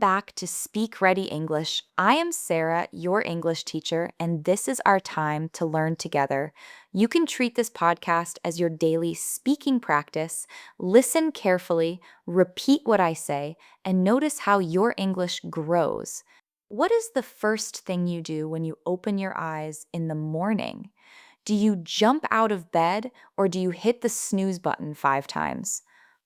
back to Speak Ready English. I am Sarah, your English teacher, and this is our time to learn together. You can treat this podcast as your daily speaking practice. Listen carefully, repeat what I say, and notice how your English grows. What is the first thing you do when you open your eyes in the morning? Do you jump out of bed or do you hit the snooze button 5 times?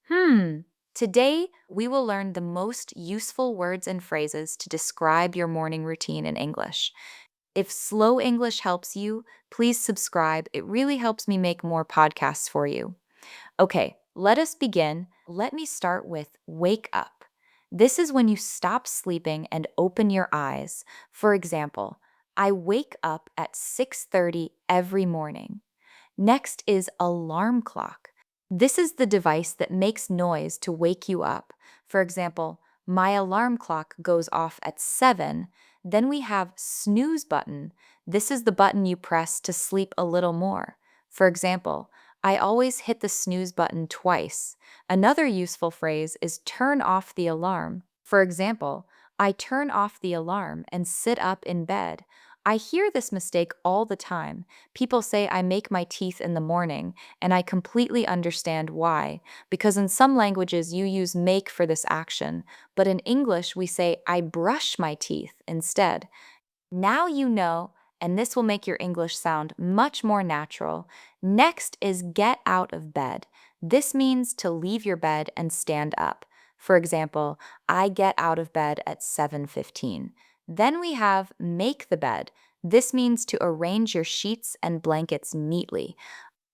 Hmm. Today, we will learn the most useful words and phrases to describe your morning routine in English. If slow English helps you, please subscribe. It really helps me make more podcasts for you. Okay, let us begin. Let me start with wake up. This is when you stop sleeping and open your eyes. For example, I wake up at 6:30 every morning. Next is alarm clock. This is the device that makes noise to wake you up. For example, my alarm clock goes off at 7. Then we have snooze button. This is the button you press to sleep a little more. For example, I always hit the snooze button twice. Another useful phrase is turn off the alarm. For example, I turn off the alarm and sit up in bed. I hear this mistake all the time. People say I make my teeth in the morning, and I completely understand why, because in some languages you use make for this action, but in English we say I brush my teeth instead. Now you know, and this will make your English sound much more natural. Next is get out of bed. This means to leave your bed and stand up. For example, I get out of bed at 7:15. Then we have make the bed. This means to arrange your sheets and blankets neatly.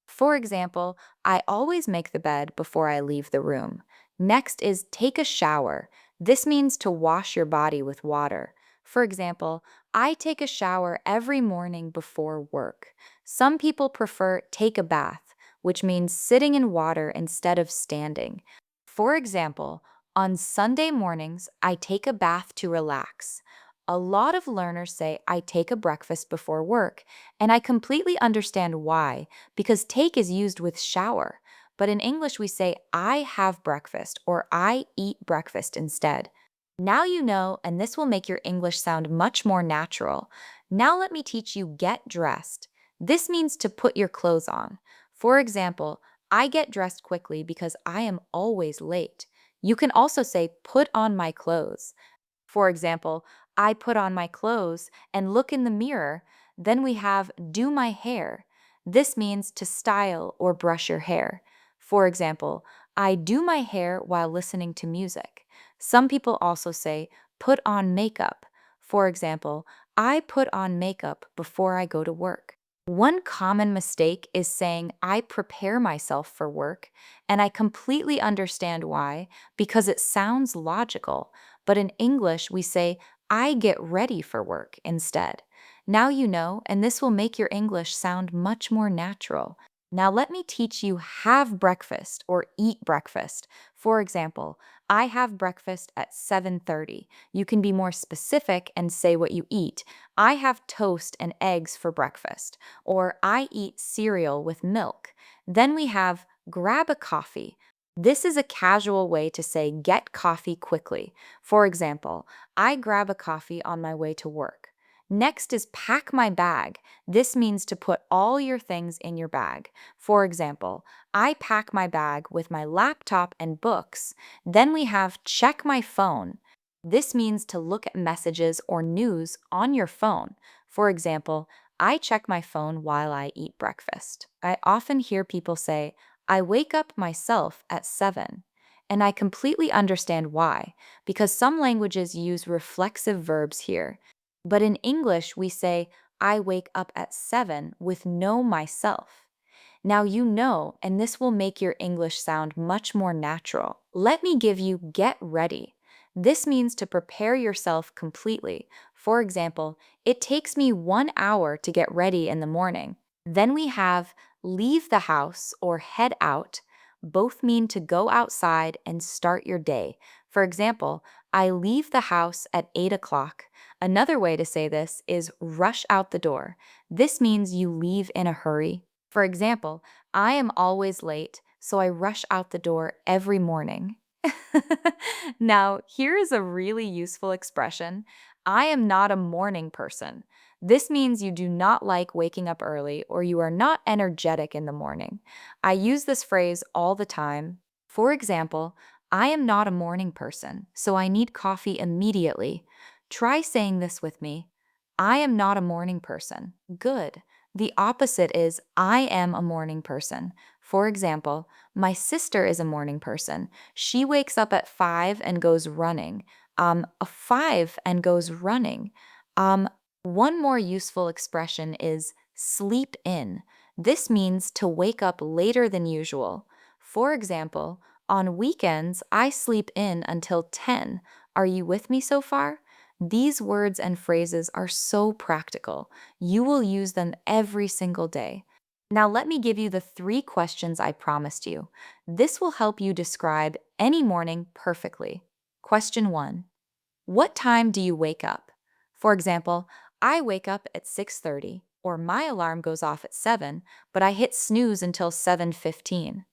For example, I always make the bed before I leave the room. Next is take a shower. This means to wash your body with water. For example, I take a shower every morning before work. Some people prefer take a bath, which means sitting in water instead of standing. For example, on Sunday mornings, I take a bath to relax. A lot of learners say I take a breakfast before work, and I completely understand why, because take is used with shower. But in English, we say I have breakfast or I eat breakfast instead. Now you know, and this will make your English sound much more natural. Now let me teach you get dressed. This means to put your clothes on. For example, I get dressed quickly because I am always late. You can also say put on my clothes. For example, I put on my clothes and look in the mirror. Then we have do my hair. This means to style or brush your hair. For example, I do my hair while listening to music. Some people also say put on makeup. For example, I put on makeup before I go to work. One common mistake is saying I prepare myself for work, and I completely understand why, because it sounds logical. But in English, we say I get ready for work instead. Now you know, and this will make your English sound much more natural. Now let me teach you have breakfast or eat breakfast. For example, I have breakfast at 7:30. You can be more specific and say what you eat. I have toast and eggs for breakfast, or I eat cereal with milk. Then we have grab a coffee. This is a casual way to say get coffee quickly. For example, I grab a coffee on my way to work. Next is pack my bag. This means to put all your things in your bag. For example, I pack my bag with my laptop and books. Then we have check my phone. This means to look at messages or news on your phone. For example, I check my phone while I eat breakfast. I often hear people say, I wake up myself at 7. And I completely understand why, because some languages use reflexive verbs here. But in English, we say, I wake up at 7 with no myself. Now you know, and this will make your English sound much more natural. Let me give you get ready. This means to prepare yourself completely. For example, it takes me 1 hour to get ready in the morning. Then we have leave the house or head out. Both mean to go outside and start your day. For example, I leave the house at 8 o'clock. Another way to say this is rush out the door. This means you leave in a hurry. For example, I am always late, so I rush out the door every morning. Now, here is a really useful expression. I am not a morning person. This means you do not like waking up early or you are not energetic in the morning. I use this phrase all the time. For example, I am not a morning person, so I need coffee immediately. Try saying this with me. I am not a morning person. Good. The opposite is I am a morning person. For example, my sister is a morning person. She wakes up at 5 and goes running. A 5 and goes running. Um, One more useful expression is sleep in. This means to wake up later than usual. For example, on weekends, I sleep in until 10. Are you with me so far? These words and phrases are so practical. You will use them every single day. Now, let me give you the 3 questions I promised you. This will help you describe any morning perfectly. Question 1. What time do you wake up? For example, I wake up at 6:30 or my alarm goes off at 7, but I hit snooze until 7:15.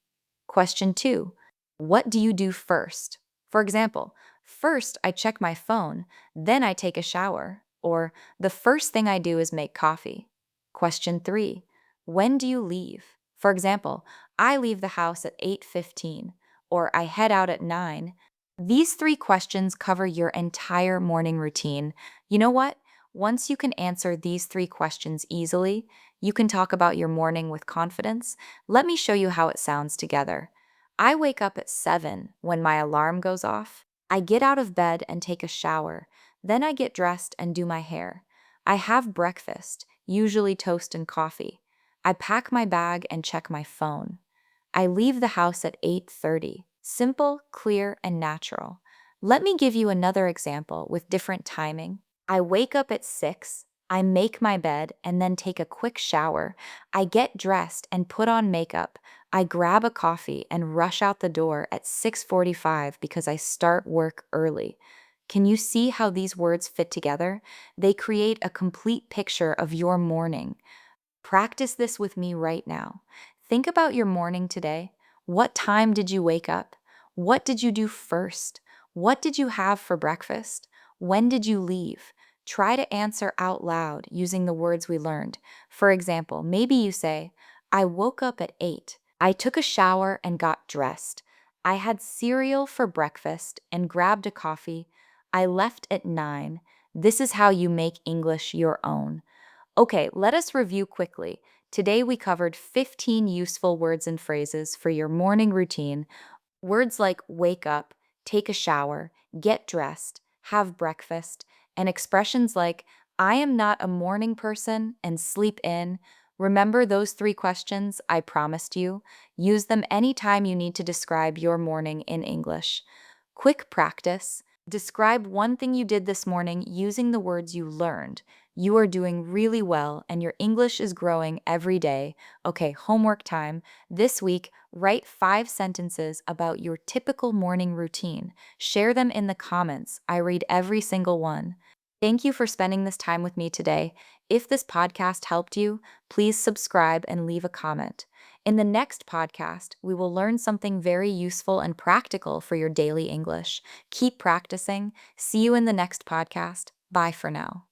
Question 2. What do you do first? For example, first I check my phone, then I take a shower, or the first thing I do is make coffee. Question 3. When do you leave? For example, I leave the house at 8:15, or I head out at 9. These 3 questions cover your entire morning routine. You know what? Once you can answer these 3 questions easily, you can talk about your morning with confidence. Let me show you how it sounds together. I wake up at 7 when my alarm goes off. I get out of bed and take a shower. Then I get dressed and do my hair. I have breakfast, usually toast and coffee. I pack my bag and check my phone. I leave the house at 8:30. Simple, clear, and natural. Let me give you another example with different timing. I wake up at 6. I make my bed and then take a quick shower. I get dressed and put on makeup. I grab a coffee and rush out the door at 6:45 because I start work early. Can you see how these words fit together? They create a complete picture of your morning. Practice this with me right now. Think about your morning today. What time did you wake up? What did you do first? What did you have for breakfast? When did you leave? Try to answer out loud using the words we learned. For example, maybe you say, I woke up at 8. I took a shower and got dressed. I had cereal for breakfast and grabbed a coffee. I left at 9. This is how you make English your own. Okay, let us review quickly. Today we covered 15 useful words and phrases for your morning routine. Words like wake up, take a shower, get dressed, have breakfast, and expressions like I am not a morning person and sleep in. Remember those 3 questions I promised you? Use them anytime you need to describe your morning in English. Quick practice. Describe one thing you did this morning using the words you learned. You are doing really well and your English is growing every day. Okay, homework time. This week, write 5 sentences about your typical morning routine. Share them in the comments. I read every single one. Thank you for spending this time with me today. If this podcast helped you, please subscribe and leave a comment. In the next podcast, we will learn something very useful and practical for your daily English. Keep practicing. See you in the next podcast. Bye for now.